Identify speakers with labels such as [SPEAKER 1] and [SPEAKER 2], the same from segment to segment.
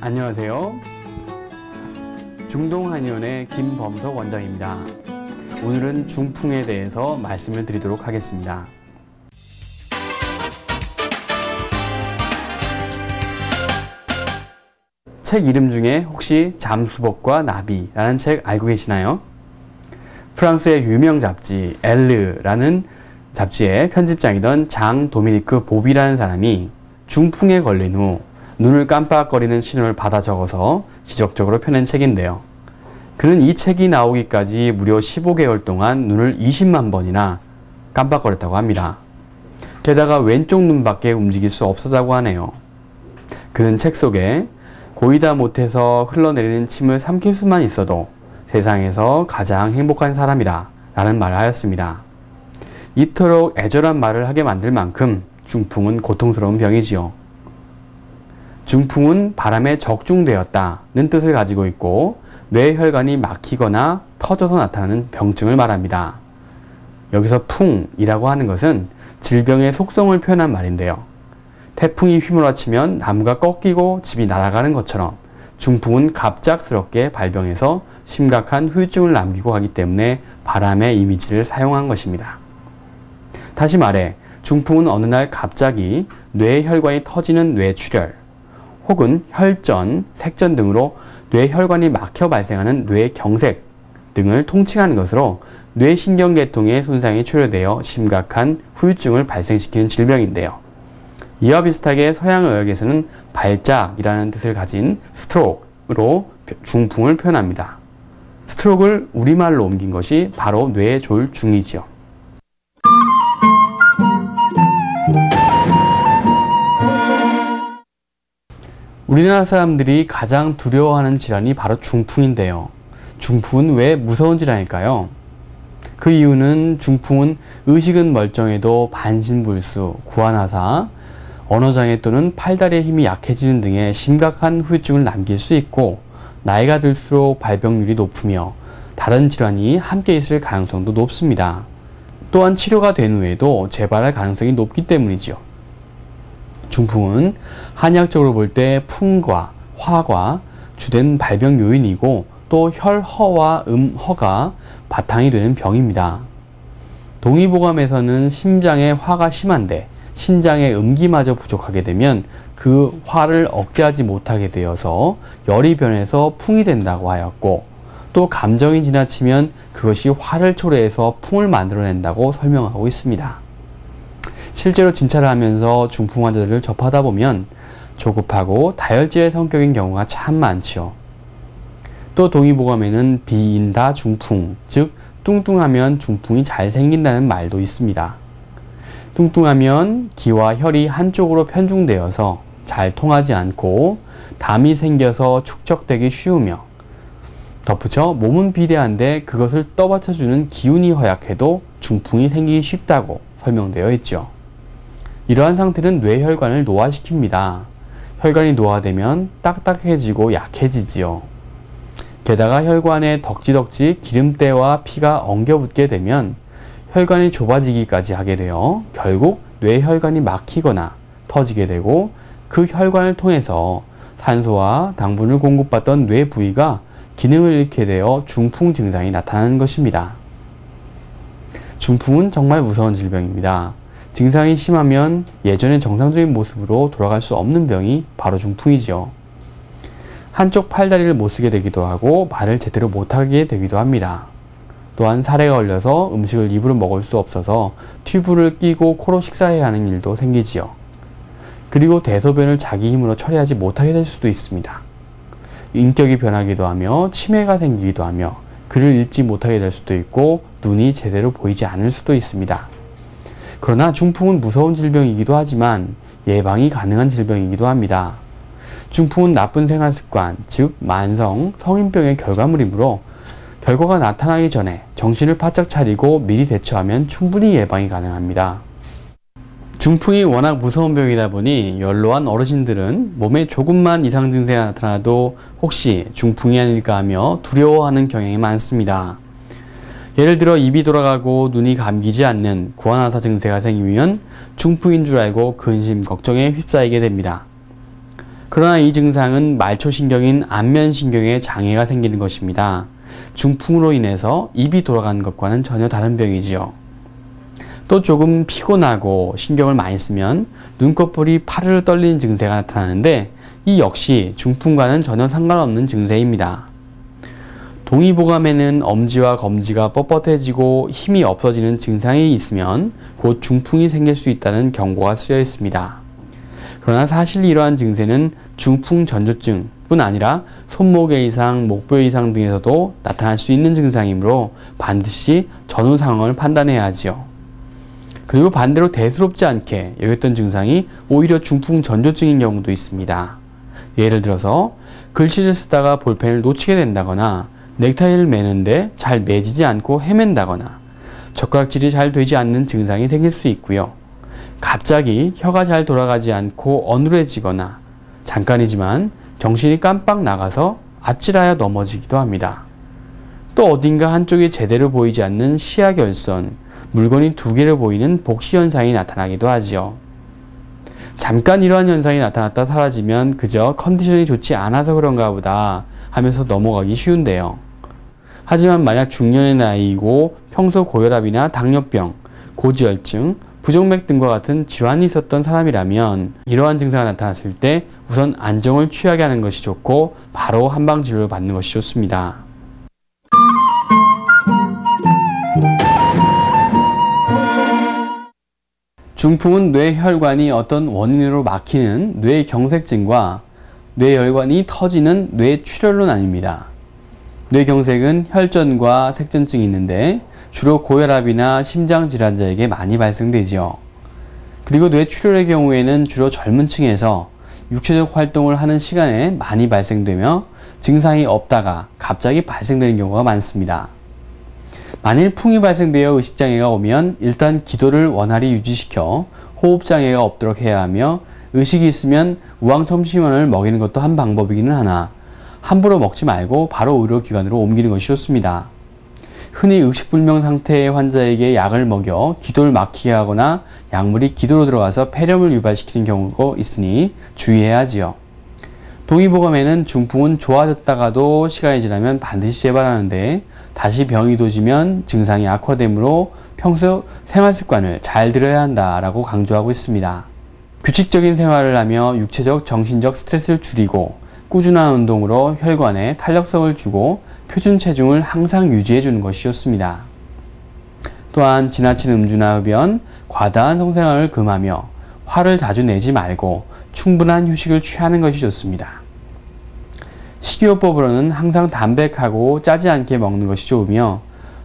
[SPEAKER 1] 안녕하세요. 중동한의원의 김범석 원장입니다. 오늘은 중풍에 대해서 말씀을 드리도록 하겠습니다. 책 이름 중에 혹시 잠수복과 나비라는 책 알고 계시나요? 프랑스의 유명 잡지 엘르라는 잡지의 편집장이던 장 도미니크 보비라는 사람이 중풍에 걸린 후 눈을 깜빡거리는 신호를 받아 적어서 지적적으로 펴낸 책인데요. 그는 이 책이 나오기까지 무려 15개월 동안 눈을 20만 번이나 깜빡거렸다고 합니다. 게다가 왼쪽 눈밖에 움직일 수 없었다고 하네요. 그는 책 속에 고이다 못해서 흘러내리는 침을 삼킬 수만 있어도 세상에서 가장 행복한 사람이다 라는 말을 하였습니다. 이토록 애절한 말을 하게 만들 만큼 중풍은 고통스러운 병이지요. 중풍은 바람에 적중되었다는 뜻을 가지고 있고 뇌혈관이 막히거나 터져서 나타나는 병증을 말합니다. 여기서 풍이라고 하는 것은 질병의 속성을 표현한 말인데요. 태풍이 휘몰아치면 나무가 꺾이고 집이 날아가는 것처럼 중풍은 갑작스럽게 발병해서 심각한 후유증을 남기고 하기 때문에 바람의 이미지를 사용한 것입니다. 다시 말해 중풍은 어느 날 갑자기 뇌혈관이 터지는 뇌출혈 혹은 혈전, 색전 등으로 뇌혈관이 막혀 발생하는 뇌경색 등을 통칭하는 것으로 뇌신경계통의 손상이 초래되어 심각한 후유증을 발생시키는 질병인데요. 이와 비슷하게 서양의학에서는 발작이라는 뜻을 가진 스트로크로 중풍을 표현합니다. 스트로크를 우리말로 옮긴 것이 바로 뇌졸중이지요. 우리나라 사람들이 가장 두려워하는 질환이 바로 중풍인데요. 중풍은 왜 무서운 질환일까요? 그 이유는 중풍은 의식은 멀쩡해도 반신불수, 구안화사, 언어장애 또는 팔다리의 힘이 약해지는 등의 심각한 후유증을 남길 수 있고 나이가 들수록 발병률이 높으며 다른 질환이 함께 있을 가능성도 높습니다. 또한 치료가 된 후에도 재발할 가능성이 높기 때문이죠. 중풍은 한의학적으로 볼 때 풍과 화가 주된 발병 요인이고 또 혈허와 음허가 바탕이 되는 병입니다. 동의보감에서는 심장에 화가 심한데 신장의 음기마저 부족하게 되면 그 화를 억제하지 못하게 되어서 열이 변해서 풍이 된다고 하였고 또 감정이 지나치면 그것이 화를 초래해서 풍을 만들어낸다고 설명하고 있습니다. 실제로 진찰을 하면서 중풍 환자들을 접하다 보면 조급하고 다혈질의 성격인 경우가 참 많지요. 또 동의보감에는 비인다 중풍, 즉 뚱뚱하면 중풍이 잘 생긴다는 말도 있습니다. 뚱뚱하면 기와 혈이 한쪽으로 편중되어서 잘 통하지 않고 담이 생겨서 축적되기 쉬우며 덧붙여 몸은 비대한데 그것을 떠받쳐주는 기운이 허약해도 중풍이 생기기 쉽다고 설명되어 있죠. 이러한 상태는 뇌혈관을 노화시킵니다. 혈관이 노화되면 딱딱해지고 약해지지요. 게다가 혈관에 덕지덕지 기름때와 피가 엉겨붙게 되면 혈관이 좁아지기까지 하게 되어 결국 뇌혈관이 막히거나 터지게 되고 그 혈관을 통해서 산소와 당분을 공급받던 뇌 부위가 기능을 잃게 되어 중풍 증상이 나타나는 것입니다. 중풍은 정말 무서운 질병입니다. 증상이 심하면 예전의 정상적인 모습으로 돌아갈 수 없는 병이 바로 중풍이죠. 한쪽 팔다리를 못 쓰게 되기도 하고 말을 제대로 못하게 되기도 합니다. 또한 살에가 걸려서 음식을 입으로 먹을 수 없어서 튜브를 끼고 코로 식사해야 하는 일도 생기지요. 그리고 대소변을 자기 힘으로 처리하지 못하게 될 수도 있습니다. 인격이 변하기도 하며 치매가 생기기도 하며 글을 읽지 못하게 될 수도 있고 눈이 제대로 보이지 않을 수도 있습니다. 그러나 중풍은 무서운 질병이기도 하지만 예방이 가능한 질병이기도 합니다. 중풍은 나쁜 생활습관, 즉 만성, 성인병의 결과물이므로 결과가 나타나기 전에 정신을 바짝 차리고 미리 대처하면 충분히 예방이 가능합니다. 중풍이 워낙 무서운 병이다 보니 연로한 어르신들은 몸에 조금만 이상 증세가 나타나도 혹시 중풍이 아닐까 하며 두려워하는 경향이 많습니다. 예를 들어 입이 돌아가고 눈이 감기지 않는 구안화사 증세가 생기면 중풍인 줄 알고 근심 걱정에 휩싸이게 됩니다. 그러나 이 증상은 말초신경인 안면신경에 장애가 생기는 것입니다. 중풍으로 인해서 입이 돌아가는 것과는 전혀 다른 병이지요. 또 조금 피곤하고 신경을 많이 쓰면 눈꺼풀이 파르르 떨리는 증세가 나타나는데 이 역시 중풍과는 전혀 상관없는 증세입니다. 동의보감에는 엄지와 검지가 뻣뻣해지고 힘이 없어지는 증상이 있으면 곧 중풍이 생길 수 있다는 경고가 쓰여 있습니다. 그러나 사실 이러한 증세는 중풍 전조증뿐 아니라 손목의 이상, 목뼈 이상 등에서도 나타날 수 있는 증상이므로 반드시 전후 상황을 판단해야 하지요. 그리고 반대로 대수롭지 않게 여겼던 증상이 오히려 중풍 전조증인 경우도 있습니다. 예를 들어서 글씨를 쓰다가 볼펜을 놓치게 된다거나 넥타이를 매는데 잘 매지지 않고 헤맨다거나 젓가락질이 잘 되지 않는 증상이 생길 수 있고요. 갑자기 혀가 잘 돌아가지 않고 어눌해지거나 잠깐이지만 정신이 깜빡 나가서 아찔하여 넘어지기도 합니다. 또 어딘가 한쪽이 제대로 보이지 않는 시야결선, 물건이 두 개로 보이는 복시현상이 나타나기도 하지요. 잠깐 이러한 현상이 나타났다 사라지면 그저 컨디션이 좋지 않아서 그런가 보다 하면서 넘어가기 쉬운데요. 하지만 만약 중년의 나이이고 평소 고혈압이나 당뇨병, 고지혈증, 부정맥 등과 같은 질환이 있었던 사람이라면 이러한 증상이 나타났을 때 우선 안정을 취하게 하는 것이 좋고 바로 한방치료를 받는 것이 좋습니다. 중풍은 뇌혈관이 어떤 원인으로 막히는 뇌경색증과 뇌혈관이 터지는 뇌출혈로 나뉩니다. 뇌경색은 혈전과 색전증이 있는데 주로 고혈압이나 심장질환자에게 많이 발생되지요. 그리고 뇌출혈의 경우에는 주로 젊은 층에서 육체적 활동을 하는 시간에 많이 발생되며 증상이 없다가 갑자기 발생되는 경우가 많습니다. 만일 풍이 발생되어 의식장애가 오면 일단 기도를 원활히 유지시켜 호흡장애가 없도록 해야 하며 의식이 있으면 우황청심원을 먹이는 것도 한 방법이기는 하나 함부로 먹지 말고 바로 의료기관으로 옮기는 것이 좋습니다. 흔히 의식불명 상태의 환자에게 약을 먹여 기도를 막히게 하거나 약물이 기도로 들어가서 폐렴을 유발시키는 경우가 있으니 주의해야 하지요. 동의보감에는 중풍은 좋아졌다가도 시간이 지나면 반드시 재발하는데 다시 병이 도지면 증상이 악화되므로 평소 생활습관을 잘 들여야 한다라고 강조하고 있습니다. 규칙적인 생활을 하며 육체적, 정신적 스트레스를 줄이고 꾸준한 운동으로 혈관에 탄력성을 주고 표준 체중을 항상 유지해 주는 것이 좋습니다. 또한 지나친 음주나 흡연, 과다한 성생활을 금하며 화를 자주 내지 말고 충분한 휴식을 취하는 것이 좋습니다. 식이요법으로는 항상 담백하고 짜지 않게 먹는 것이 좋으며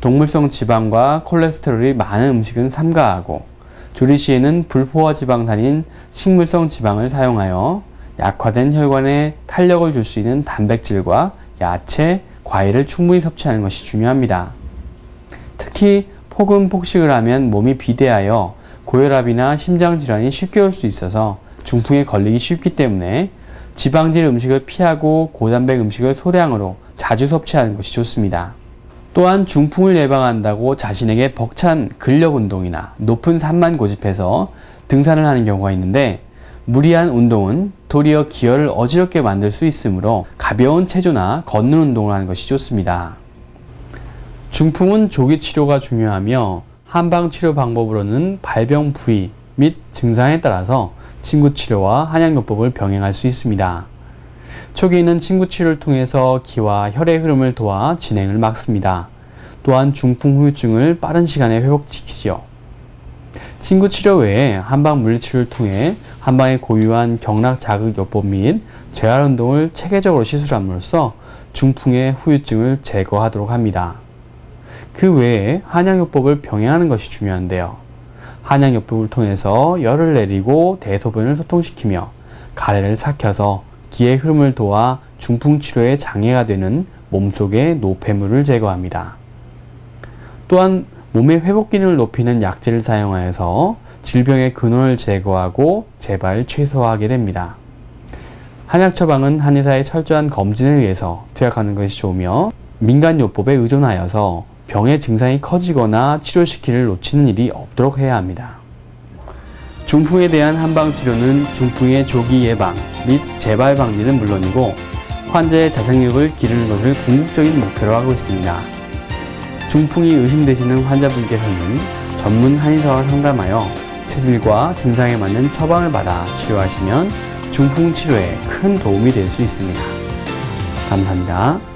[SPEAKER 1] 동물성 지방과 콜레스테롤이 많은 음식은 삼가하고 조리 시에는 불포화 지방산인 식물성 지방을 사용하여 약화된 혈관에 탄력을 줄 수 있는 단백질과 야채, 과일을 충분히 섭취하는 것이 중요합니다. 특히 폭음 폭식을 하면 몸이 비대하여 고혈압이나 심장질환이 쉽게 올 수 있어서 중풍에 걸리기 쉽기 때문에 지방질 음식을 피하고 고단백 음식을 소량으로 자주 섭취하는 것이 좋습니다. 또한 중풍을 예방한다고 자신에게 벅찬 근력 운동이나 높은 산만 고집해서 등산을 하는 경우가 있는데 무리한 운동은 도리어 기혈을 어지럽게 만들 수 있으므로 가벼운 체조나 걷는 운동을 하는 것이 좋습니다. 중풍은 조기 치료가 중요하며 한방치료 방법으로는 발병 부위 및 증상에 따라서 침구치료와 한약요법을 병행할 수 있습니다. 초기에는 침구치료를 통해서 기와 혈의 흐름을 도와 진행을 막습니다. 또한 중풍 후유증을 빠른 시간에 회복시키지요. 침구치료 외에 한방 물리치료를 통해 한방의 고유한 경락 자극 요법 및 재활운동을 체계적으로 시술함으로써 중풍의 후유증을 제거하도록 합니다. 그 외에 한약요법을 병행하는 것이 중요한데요. 한약요법을 통해서 열을 내리고 대소변을 소통시키며 가래를 삭혀서 기의 흐름을 도와 중풍 치료에 장애가 되는 몸속의 노폐물을 제거합니다. 또한 몸의 회복 기능을 높이는 약재를 사용하여서 질병의 근원을 제거하고 재발을 최소화하게 됩니다. 한약 처방은 한의사의 철저한 검진에 의해서 투약하는 것이 좋으며 민간요법에 의존하여서 병의 증상이 커지거나 치료시키를 놓치는 일이 없도록 해야 합니다. 중풍에 대한 한방치료는 중풍의 조기 예방 및 재발 방지는 물론이고 환자의 자생력을 기르는 것을 궁극적인 목표로 하고 있습니다. 중풍이 의심되시는 환자분께서는 전문 한의사와 상담하여 체질과 증상에 맞는 처방을 받아 치료하시면 중풍 치료에 큰 도움이 될 수 있습니다. 감사합니다.